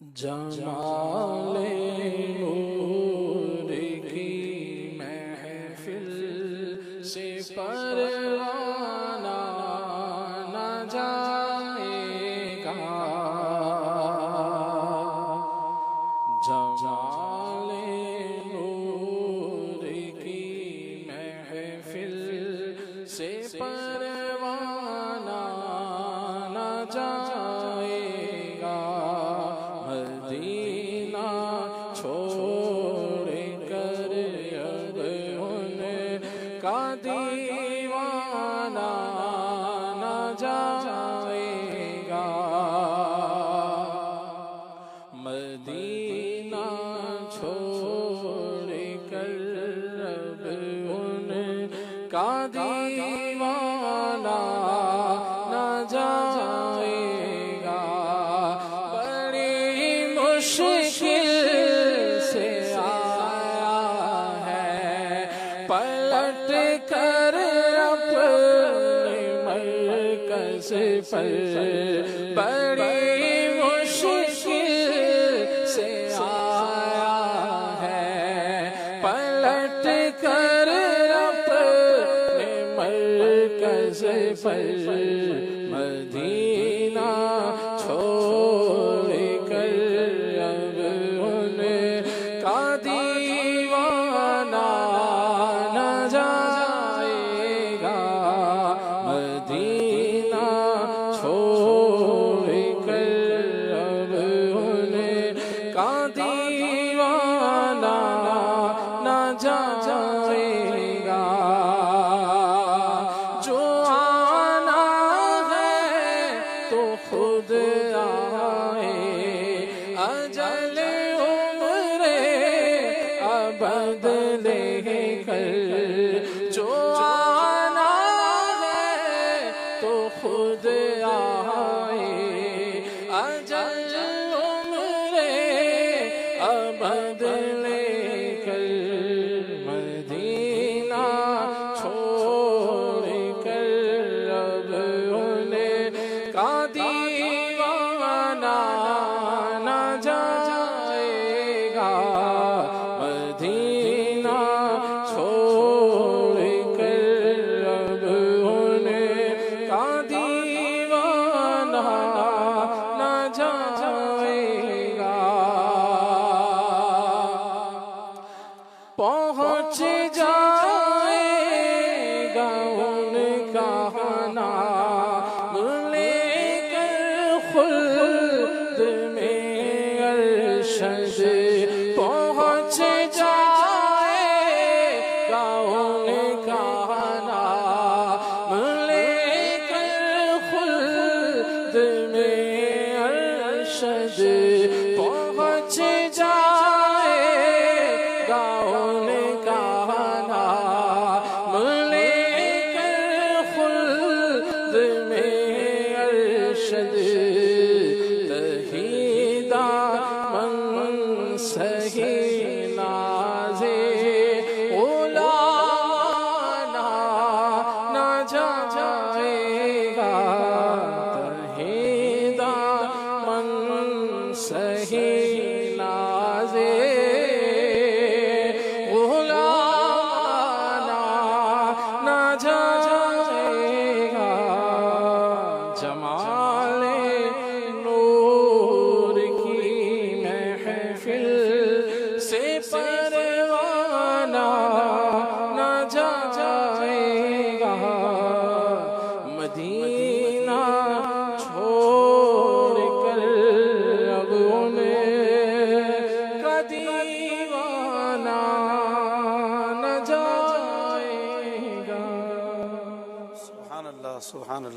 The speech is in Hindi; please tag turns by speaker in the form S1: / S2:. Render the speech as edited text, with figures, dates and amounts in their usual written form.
S1: जमाले नूर की महफिल से परवाना न जाएगा। जमाले नूर की महफिल से परवाना न जाएगा। मदीना छोड़ कर अब उनका दीवाना न जाएगा। मदीना छोड़ कर अब उनका दीवाना न जाएगा। मुश्किल से आया है पलट कर अपने मरकज़ पर। बड़ी मुश्किल से आया है पलट कर अपने मरकज़ पर। मदीना छोड़ कर अब उनका दीवाना न जाएगा। मदीना छोड़ कर अब उनका दीवाना न जाएगा। जो आना है तो खुद आए, अजल उम्रे अबद लेकर। जो आना है तो खुद आए, अजल उम्रे अबद लेकर। मदीना छोड़ कर अब उनका दीवाना न जाएगा। मदीना छोड़ कर अब उनका दीवाना न जाएगा। पहुँच जाएगा उनका नाम लेकर खुल्द में अरशद। पहुँच जाएगा उनका नाम लेकर खुल्द में अरशद। पहुँच जाएगा उनका नाम लेकर खुल्द में अरशद। तहीदा मन सही नाज़े उलाना न जाएगा। तहीदा मन सही नाज़े उलाना न जाएगा। जमाले नूर की महफिल से परवाना न जाएगा। मदीना छोड़ कर अब उनका दीवाना न जाएगा। सुभान अल्लाह, सुभान अल्लाह।